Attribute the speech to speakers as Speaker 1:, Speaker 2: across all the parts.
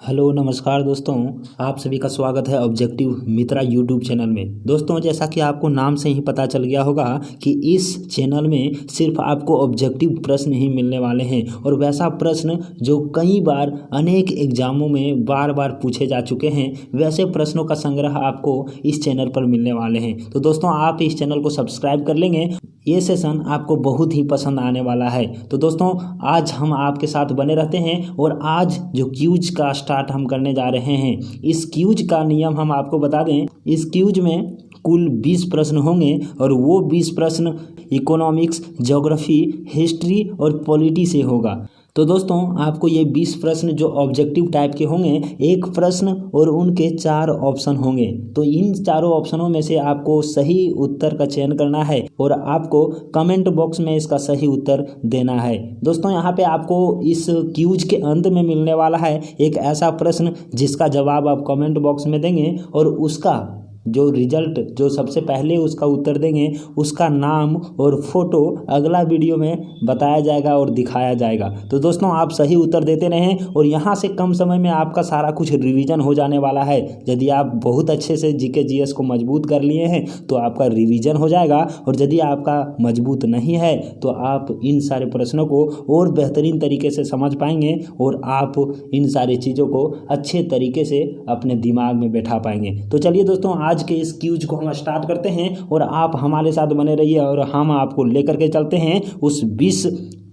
Speaker 1: Hello नमस्कार दोस्तों। आप सभी का स्वागत है ऑब्जेक्टिव मित्रा यूट्यूब चैनल में। दोस्तों, जैसा कि आपको नाम से ही पता चल गया होगा कि इस चैनल में सिर्फ आपको ऑब्जेक्टिव प्रश्न ही मिलने वाले हैं और वैसा प्रश्न जो कई बार अनेक एग्जामों में बार बार पूछे जा चुके हैं, वैसे प्रश्नों का संग्रह आपको इस चैनल पर मिलने वाले हैं। तो दोस्तों, आप इस चैनल को सब्सक्राइब कर लेंगे, ये सेशन आपको बहुत ही पसंद आने वाला है। तो दोस्तों, आज हम आपके साथ बने रहते हैं और आज जो क्यूज का स्टार्ट हम करने जा रहे हैं, इस क्यूज का नियम हम आपको बता दें। इस क्यूज में कुल 20 प्रश्न होंगे और वो 20 प्रश्न इकोनॉमिक्स, ज्योग्राफी, हिस्ट्री और पॉलिटी से होगा। तो दोस्तों, आपको ये 20 प्रश्न जो ऑब्जेक्टिव टाइप के होंगे, एक प्रश्न और उनके 4 ऑप्शन होंगे। तो इन चारों ऑप्शनों में से आपको सही उत्तर का चयन करना है और आपको कमेंट बॉक्स में इसका सही उत्तर देना है। दोस्तों, यहाँ पे आपको इस क्यूज के अंत में मिलने वाला है एक ऐसा प्रश्न जिसका जवाब आप कमेंट बॉक्स में देंगे और उसका जो रिजल्ट, जो सबसे पहले उसका उत्तर देंगे, उसका नाम और फोटो अगला वीडियो में बताया जाएगा और दिखाया जाएगा। तो दोस्तों, आप सही उत्तर देते रहें और यहाँ से कम समय में आपका सारा कुछ रिवीजन हो जाने वाला है। यदि आप बहुत अच्छे से जीके जीएस को मजबूत कर लिए हैं तो आपका रिवीजन हो जाएगा, और यदि आपका मजबूत नहीं है तो आप इन सारे प्रश्नों को और बेहतरीन तरीके से समझ पाएंगे और आप इन सारी चीज़ों को अच्छे तरीके से अपने दिमाग में बैठा पाएंगे। तो चलिए दोस्तों, आज के इस क्यूज को हम स्टार्ट करते हैं और आप हमारे साथ बने रहिए और हम आपको लेकर के चलते हैं उस 20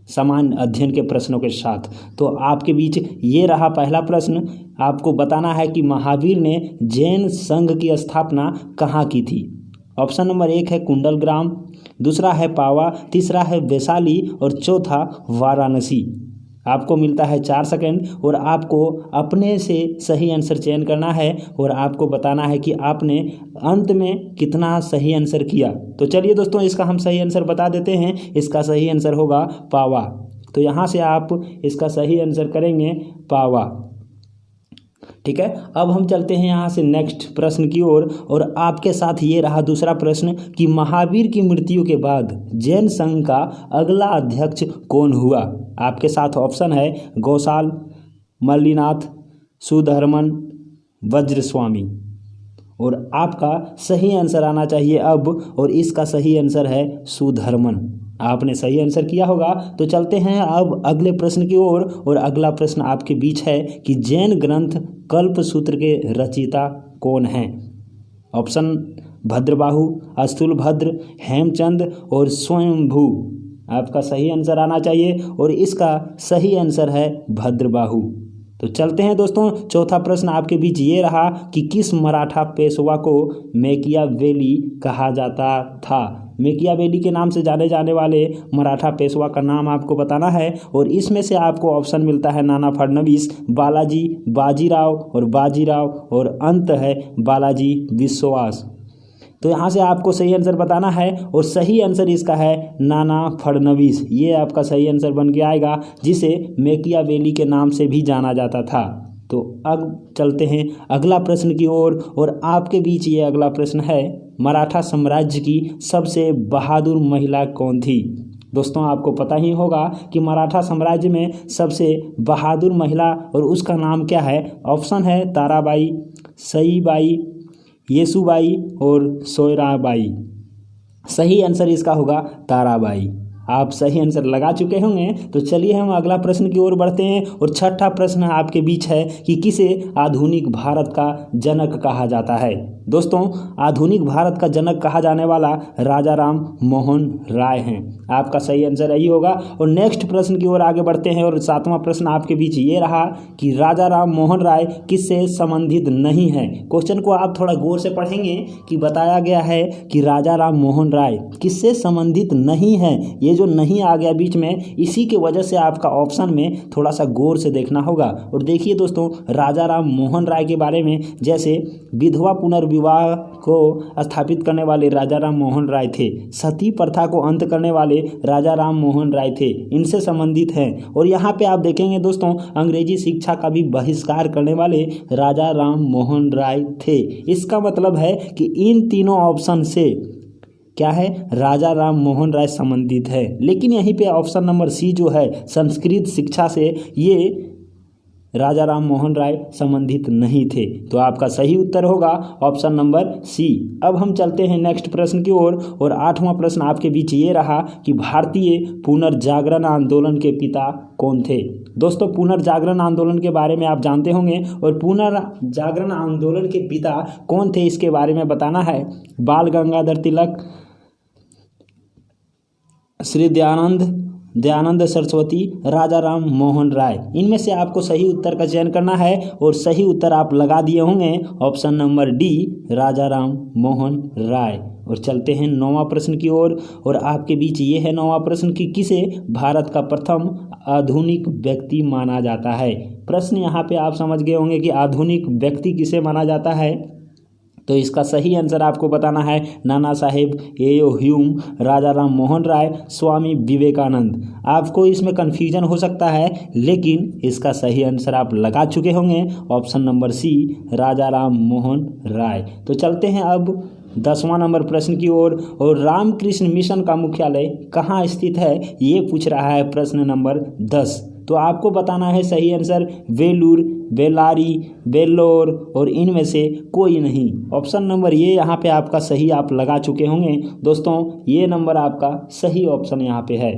Speaker 1: समान अध्ययन के प्रश्नों के साथ। तो आपके बीच ये रहा पहला प्रश्न। आपको बताना है कि महावीर ने जैन संघ की स्थापना कहाँ की थी। ऑप्शन नंबर 1 है कुंडलग्राम, दूसरा है पावा, तीसरा है वैशाली और चौथा वाराणसी। आपको मिलता है 4 सेकंड और आपको अपने से सही आंसर चयन करना है और आपको बताना है कि आपने अंत में कितना सही आंसर किया। तो चलिए दोस्तों, इसका हम सही आंसर बता देते हैं। इसका सही आंसर होगा पावा। तो यहाँ से आप इसका सही आंसर करेंगे पावा। ठीक है, अब हम चलते हैं यहाँ से नेक्स्ट प्रश्न की ओर और आपके साथ ये रहा दूसरा प्रश्न कि महावीर की मृत्यु के बाद जैन संघ का अगला अध्यक्ष कौन हुआ। आपके साथ ऑप्शन है गौसाल, मल्लीनाथ, सुधर्मन, वज्रस्वामी। और आपका सही आंसर आना चाहिए अब, और इसका सही आंसर है सुधर्मन। आपने सही आंसर किया होगा। तो चलते हैं अब अगले प्रश्न की ओर और अगला प्रश्न आपके बीच है कि जैन ग्रंथ कल्पसूत्र के रचयिता कौन हैं। ऑप्शन भद्रबाहु, स्थूलभद्र, हेमचंद और स्वयंभू। आपका सही आंसर आना चाहिए और इसका सही आंसर है भद्रबाहु। तो चलते हैं दोस्तों, चौथा प्रश्न आपके बीच ये रहा कि किस मराठा पेशवा को मैकियावेली कहा जाता था। मैकियावेली के नाम से जाने जाने वाले मराठा पेशवा का नाम आपको बताना है और इसमें से आपको ऑप्शन मिलता है नाना फडणवीस, बालाजी, बाजीराव और अंत है बालाजी विश्वास। तो यहाँ से आपको सही आंसर बताना है और सही आंसर इसका है नाना फडणवीस। ये आपका सही आंसर बन के आएगा, जिसे मैकियावेली के नाम से भी जाना जाता था। तो अब चलते हैं अगला प्रश्न की ओर और आपके बीच ये अगला प्रश्न है, मराठा साम्राज्य की सबसे बहादुर महिला कौन थी। दोस्तों, आपको पता ही होगा कि मराठा साम्राज्य में सबसे बहादुर महिला और उसका नाम क्या है। ऑप्शन है ताराबाई, सईबाई, येसुबाई और सोयराबाई। सही आंसर इसका होगा ताराबाई। आप सही आंसर लगा चुके होंगे। तो चलिए हम अगला प्रश्न की ओर बढ़ते हैं और छठा प्रश्न आपके बीच है कि किसे आधुनिक भारत का जनक कहा जाता है। दोस्तों, आधुनिक भारत का जनक कहा जाने वाला राजा राम मोहन राय हैं। आपका सही आंसर यही होगा। और नेक्स्ट प्रश्न की ओर आगे बढ़ते हैं और सातवां प्रश्न आपके बीच ये रहा कि राजा राम मोहन राय किससे संबंधित नहीं है। क्वेश्चन को आप थोड़ा गौर से पढ़ेंगे कि बताया गया है कि राजा राम मोहन राय किससे संबंधित नहीं है। ये जो नहीं आ गया बीच में, इसी की वजह से आपका ऑप्शन में थोड़ा सा गौर से देखना होगा। और देखिए दोस्तों, राजा राम मोहन राय के बारे में, जैसे विधवा पुनर्विवाह को स्थापित करने वाले राजा राम मोहन राय थे, सती प्रथा को अंत करने वाले राजा राम मोहन राय थे, इनसे संबंधित हैं। और यहाँ पे आप देखेंगे दोस्तों, अंग्रेजी शिक्षा का भी बहिष्कार करने वाले राजा राम मोहन राय थे। इसका मतलब है कि इन तीनों ऑप्शन से क्या है, राजा राम मोहन राय संबंधित है। लेकिन यहीं पे ऑप्शन नंबर सी जो है, संस्कृत शिक्षा से ये राजा राम मोहन राय संबंधित नहीं थे। तो आपका सही उत्तर होगा ऑप्शन नंबर सी। अब हम चलते हैं नेक्स्ट प्रश्न की ओर और 8वां प्रश्न आपके बीच ये रहा कि भारतीय पुनर्जागरण आंदोलन के पिता कौन थे। दोस्तों पुनर्जागरण आंदोलन के बारे में आप जानते होंगे और पुनर्जागरण आंदोलन के पिता कौन थे इसके बारे में बताना है। बाल गंगाधर तिलक, श्री दयानंद सरस्वती, राजा राम मोहन राय, इनमें से आपको सही उत्तर का चयन करना है और सही उत्तर आप लगा दिए होंगे ऑप्शन नंबर डी, राजा राम मोहन राय। और चलते हैं 9वां प्रश्न की ओर और आपके बीच ये है 9वां प्रश्न कि किसे भारत का प्रथम आधुनिक व्यक्ति माना जाता है। प्रश्न यहाँ पे आप समझ गए होंगे कि आधुनिक व्यक्ति किसे माना जाता है। तो इसका सही आंसर आपको बताना है नाना साहेब ह्यूम, राजा राम मोहन राय, स्वामी विवेकानंद। आपको इसमें कन्फ्यूजन हो सकता है लेकिन इसका सही आंसर आप लगा चुके होंगे ऑप्शन नंबर सी, राजा राम मोहन राय। तो चलते हैं अब 10वां नंबर प्रश्न की ओर और रामकृष्ण मिशन का मुख्यालय कहाँ स्थित है ये पूछ रहा है प्रश्न नंबर 10। तो आपको बताना है सही आंसर वेलूर, बेल्लारी, वेल्लोर और इनमें से कोई नहीं। ऑप्शन नंबर ये यहाँ पे आपका सही आप लगा चुके होंगे दोस्तों, ये नंबर आपका सही ऑप्शन यहाँ पे है।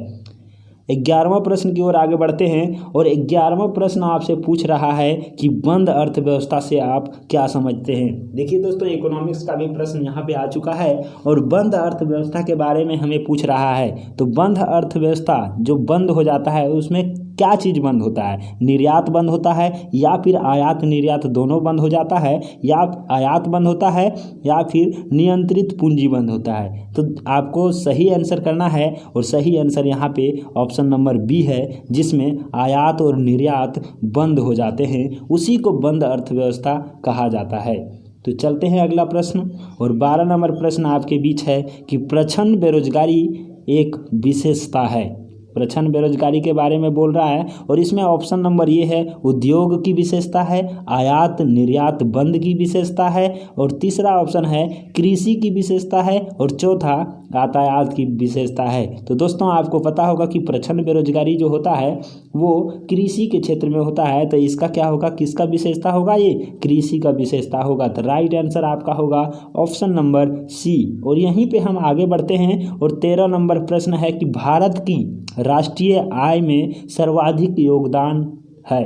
Speaker 1: 11वां प्रश्न की ओर आगे बढ़ते हैं और 11वां प्रश्न आपसे पूछ रहा है कि बंद अर्थव्यवस्था से आप क्या समझते हैं। देखिए दोस्तों इकोनॉमिक्स का भी प्रश्न यहाँ पे आ चुका है और बंद अर्थव्यवस्था के बारे में हमें पूछ रहा है। तो बंद अर्थव्यवस्था जो बंद हो जाता है उसमें क्या चीज़ बंद होता है, निर्यात बंद होता है या फिर आयात निर्यात दोनों बंद हो जाता है, या आयात बंद होता है या फिर नियंत्रित पूंजी बंद होता है। तो आपको सही आंसर करना है और सही आंसर यहाँ पे ऑप्शन नंबर बी है जिसमें आयात और निर्यात बंद हो जाते हैं, उसी को बंद अर्थव्यवस्था कहा जाता है। तो चलते हैं अगला प्रश्न और 12 नंबर प्रश्न आपके बीच है कि प्रच्छन्न बेरोजगारी एक विशेषता है। प्रच्छन्न बेरोजगारी के बारे में बोल रहा है और इसमें ऑप्शन नंबर ये है उद्योग की विशेषता है, आयात निर्यात बंद की विशेषता है और तीसरा ऑप्शन है कृषि की विशेषता है और चौथा यातायात की विशेषता है। तो दोस्तों आपको पता होगा कि प्रच्छन्न बेरोजगारी जो होता है वो कृषि के क्षेत्र में होता है। तो इसका क्या होगा, किसका विशेषता होगा, ये कृषि का विशेषता होगा। तो राइट आंसर आपका होगा ऑप्शन नंबर सी। और यहीं पे हम आगे बढ़ते हैं और 13 नंबर प्रश्न है कि भारत की राष्ट्रीय आय में सर्वाधिक योगदान है।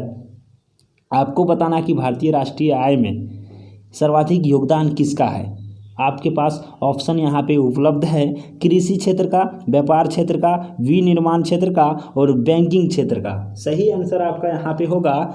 Speaker 1: आपको बताना कि भारतीय राष्ट्रीय आय में सर्वाधिक योगदान किसका है। आपके पास ऑप्शन यहाँ पे उपलब्ध है कृषि क्षेत्र का, व्यापार क्षेत्र का, विनिर्माण क्षेत्र का और बैंकिंग क्षेत्र का। सही आंसर आपका यहाँ पे होगा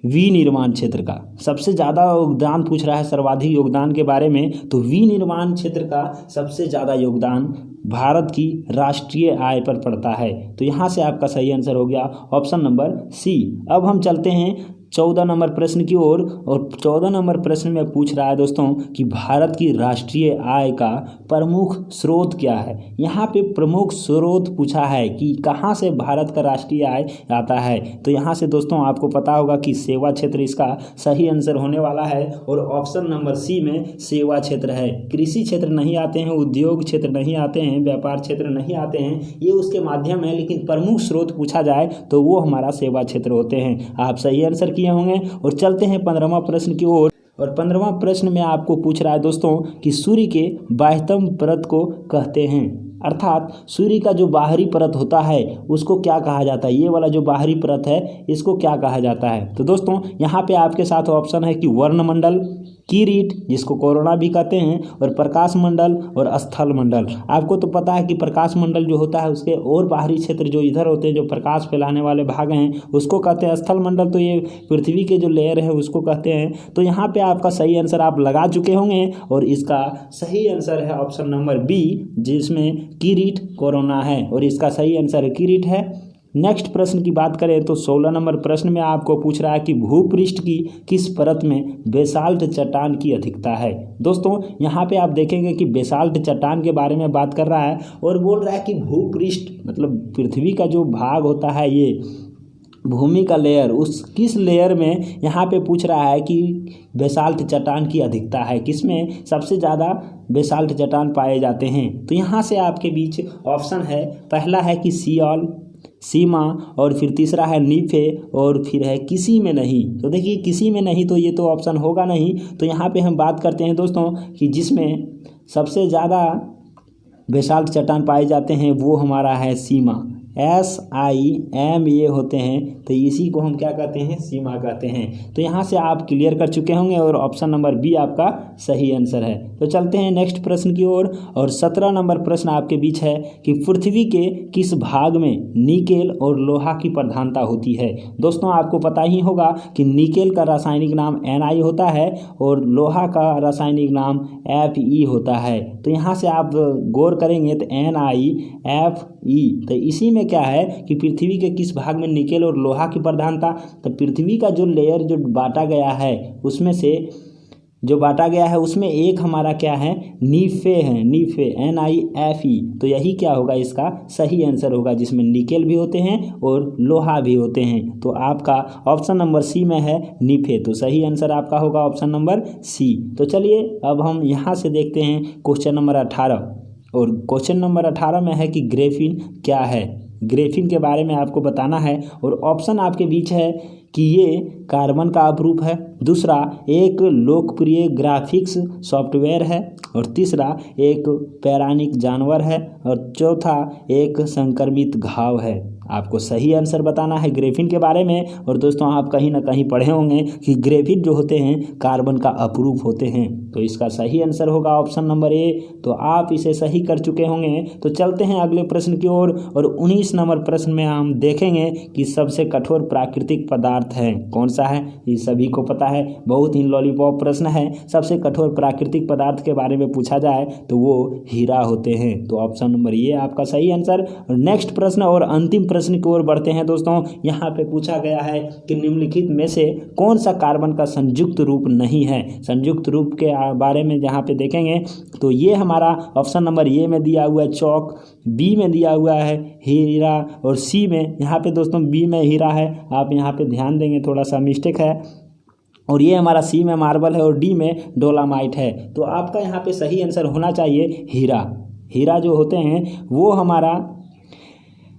Speaker 1: विनिर्माण क्षेत्र का। सबसे ज़्यादा योगदान पूछ रहा है सर्वाधिक योगदान के बारे में, तो विनिर्माण क्षेत्र का सबसे ज़्यादा योगदान भारत की राष्ट्रीय आय पर पड़ता है। तो यहाँ से आपका सही आंसर हो गया ऑप्शन नंबर सी। अब हम चलते हैं 14 नंबर प्रश्न की ओर और 14 नंबर प्रश्न में पूछ रहा है दोस्तों कि भारत की राष्ट्रीय आय का प्रमुख स्रोत क्या है। यहाँ पे प्रमुख स्रोत पूछा है कि कहाँ से भारत का राष्ट्रीय आय आता है। तो यहाँ से दोस्तों आपको पता होगा कि सेवा क्षेत्र इसका सही आंसर होने वाला है और ऑप्शन नंबर सी में सेवा क्षेत्र है। कृषि क्षेत्र नहीं आते हैं, उद्योग क्षेत्र नहीं आते हैं, व्यापार क्षेत्र नहीं आते हैं, ये उसके माध्यम है, लेकिन प्रमुख स्रोत पूछा जाए तो वो हमारा सेवा क्षेत्र होते हैं। आप सही आंसर किए होंगे और चलते हैं 15वां प्रश्न की ओर और 15वां प्रश्न में आपको पूछ रहा है दोस्तों कि सूर्य के बाह्यतम परत को कहते हैं, अर्थात सूर्य का जो बाहरी परत होता है उसको क्या कहा जाता है। ये वाला जो बाहरी परत है इसको क्या कहा जाता है। तो दोस्तों यहाँ पे आपके साथ ऑप्शन है कि वर्णमंडल, किरीट जिसको कोरोना भी कहते हैं, और प्रकाश मंडल और स्थल मंडल। आपको तो पता है कि प्रकाश मंडल जो होता है उसके और बाहरी क्षेत्र जो इधर होते हैं, जो प्रकाश फैलाने वाले भाग हैं, उसको कहते हैं स्थल मंडल। तो ये पृथ्वी के जो लेयर है उसको कहते हैं। तो यहाँ पे आपका सही आंसर आप लगा चुके होंगे और इसका सही आंसर है ऑप्शन नंबर बी जिसमें किरीट कोरोना है और इसका सही आंसर किरीट है। नेक्स्ट प्रश्न की बात करें तो 16 नंबर प्रश्न में आपको पूछ रहा है कि भूपृष्ठ की किस परत में बेसाल्ट चट्टान की अधिकता है। दोस्तों यहाँ पे आप देखेंगे कि बेसाल्ट चट्टान के बारे में बात कर रहा है और बोल रहा है कि भूपृष्ठ मतलब पृथ्वी का जो भाग होता है, ये भूमि का लेयर, उस किस लेयर में यहाँ पे पूछ रहा है कि बेसाल्ट चट्टान की अधिकता है, किसमें सबसे ज़्यादा बेसाल्ट चट्टान पाए जाते हैं। तो यहाँ से आपके बीच ऑप्शन है, पहला है कि सियाल, सीमा, और फिर तीसरा है नीफे, और फिर है किसी में नहीं। तो देखिए किसी में नहीं तो ये तो ऑप्शन होगा नहीं। तो यहाँ पे हम बात करते हैं दोस्तों कि जिसमें सबसे ज़्यादा बेसाल्ट चट्टान पाए जाते हैं वो हमारा है सीमा, SIMA होते हैं। तो इसी को हम क्या कहते हैं, सीमा कहते हैं। तो यहाँ से आप क्लियर कर चुके होंगे और ऑप्शन नंबर बी आपका सही आंसर है। तो चलते हैं नेक्स्ट प्रश्न की ओर। और 17 नंबर प्रश्न आपके बीच है कि पृथ्वी के किस भाग में निकेल और लोहा की प्रधानता होती है। दोस्तों आपको पता ही होगा कि निकेल का रासायनिक नाम Na होता है और लोहा का रासायनिक नाम Fe होता है। तो यहाँ से आप गौर करेंगे तो NiFe, तो इसी में क्या है कि पृथ्वी के किस भाग में निकेल और लोहा की प्रधानता। तो पृथ्वी का जो लेयर जो बांटा गया है उसमें से जो बांटा गया है उसमें एक हमारा क्या है, नीफे है, नीफे NiFe। तो यही क्या होगा, इसका सही आंसर होगा, जिसमें निकेल भी होते हैं और लोहा भी होते हैं। तो आपका ऑप्शन नंबर सी में है नीफे। तो सही आंसर आपका होगा ऑप्शन नंबर सी। तो चलिए अब हम यहाँ से देखते हैं क्वेश्चन नंबर 18। और क्वेश्चन नंबर 18 में है कि ग्रेफिन क्या है। ग्रेफिन के बारे में आपको बताना है और ऑप्शन आपके बीच है कि ये कार्बन का अपरूप है, दूसरा एक लोकप्रिय ग्राफिक्स सॉफ्टवेयर है, और तीसरा एक पौराणिक जानवर है, और चौथा एक संक्रमित घाव है। आपको सही आंसर बताना है ग्रेफिन के बारे में। और दोस्तों आप कहीं ना कहीं पढ़े होंगे कि ग्रेफिन जो होते हैं कार्बन का अपरूप होते हैं। तो इसका सही आंसर होगा ऑप्शन नंबर ए। तो आप इसे सही कर चुके होंगे। तो चलते हैं अगले प्रश्न की ओर। और 19 नंबर प्रश्न में हम देखेंगे कि सबसे कठोर प्राकृतिक पदार्थ है कौन सा है। ये सभी को पता है, बहुत ही लॉलीपॉप प्रश्न है। सबसे कठोर प्राकृतिक पदार्थ के बारे में पूछा जाए तो वो हीरा होते हैं। तो ऑप्शन नंबर ए आपका सही आंसर। नेक्स्ट प्रश्न और अंतिम प्रश्न की ओर बढ़ते हैं दोस्तों। यहाँ पे पूछा गया है कि निम्नलिखित में से कौन सा कार्बन का संयुक्त रूप नहीं है। संयुक्त रूप के बारे में जहाँ पे देखेंगे तो ये हमारा ऑप्शन नंबर ए में दिया हुआ है चौक, बी में दिया हुआ है हीरा, और सी में यहाँ पे दोस्तों बी में हीरा है। आप यहाँ पे ध्यान देंगे, थोड़ा सा मिस्टेक है। और ये हमारा सी में मार्बल है और डी में डोलामाइट है। तो आपका यहाँ पे सही आंसर होना चाहिए हीरा। हीरा जो होते हैं वो हमारा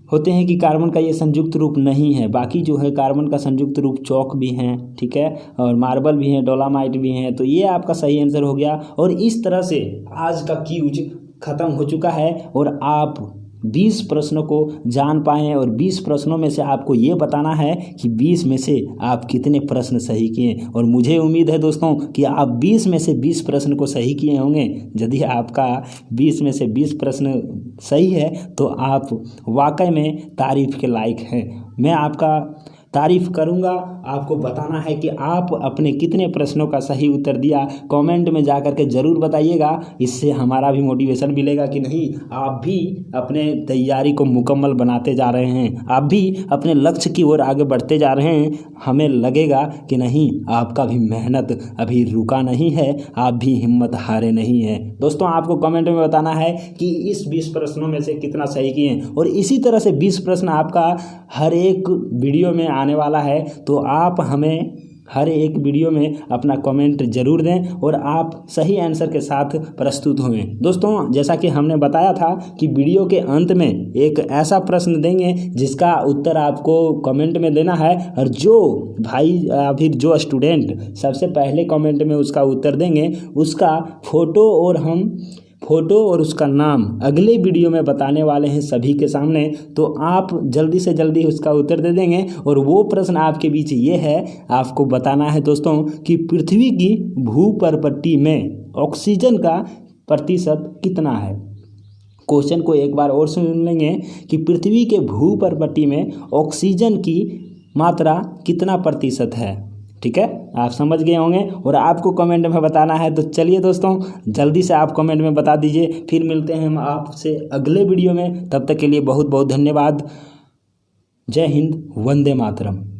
Speaker 1: होते हैं कि कार्बन का ये संयुक्त रूप नहीं है। बाकी जो है कार्बन का संयुक्त रूप चौक भी हैं, ठीक है, और मार्बल भी हैं, डोलामाइट भी हैं। तो ये आपका सही आंसर हो गया। और इस तरह से आज का क्यूज खत्म हो चुका है और आप 20 प्रश्नों को जान पाएँ। और 20 प्रश्नों में से आपको ये बताना है कि 20 में से आप कितने प्रश्न सही किए। और मुझे उम्मीद है दोस्तों कि आप 20 में से 20 प्रश्न को सही किए होंगे। यदि आपका 20 में से 20 प्रश्न सही है तो आप वाकई में तारीफ़ के लायक हैं। मैं आपका तारीफ़ करूंगा। आपको बताना है कि आप अपने कितने प्रश्नों का सही उत्तर दिया। कमेंट में जा कर के ज़रूर बताइएगा। इससे हमारा भी मोटिवेशन मिलेगा कि नहीं, आप भी अपने तैयारी को मुकम्मल बनाते जा रहे हैं, आप भी अपने लक्ष्य की ओर आगे बढ़ते जा रहे हैं। हमें लगेगा कि नहीं, आपका भी मेहनत अभी रुका नहीं है, आप भी हिम्मत हारे नहीं हैं। दोस्तों आपको कमेंट में बताना है कि इस 20 प्रश्नों में से कितना सही किए। और इसी तरह से 20 प्रश्न आपका हर एक वीडियो में आने वाला है। तो आप हमें हर एक वीडियो में अपना कमेंट जरूर दें और आप सही आंसर के साथ प्रस्तुत हों। दोस्तों जैसा कि हमने बताया था कि वीडियो के अंत में एक ऐसा प्रश्न देंगे जिसका उत्तर आपको कमेंट में देना है। और जो भाई या फिर जो स्टूडेंट सबसे पहले कमेंट में उसका उत्तर देंगे उसका फ़ोटो और उसका नाम अगले वीडियो में बताने वाले हैं सभी के सामने। तो आप जल्दी से जल्दी उसका उत्तर दे देंगे। और वो प्रश्न आपके बीच ये है, आपको बताना है दोस्तों कि पृथ्वी की भूपर्पट्टी में ऑक्सीजन का प्रतिशत कितना है। क्वेश्चन को एक बार और सुन लेंगे कि पृथ्वी के भूपर्पट्टी में ऑक्सीजन की मात्रा कितना प्रतिशत है। ठीक है, आप समझ गए होंगे और आपको कमेंट में बताना है। तो चलिए दोस्तों जल्दी से आप कमेंट में बता दीजिए। फिर मिलते हैं हम आपसे अगले वीडियो में। तब तक के लिए बहुत बहुत धन्यवाद। जय हिंद, वंदे मातरम।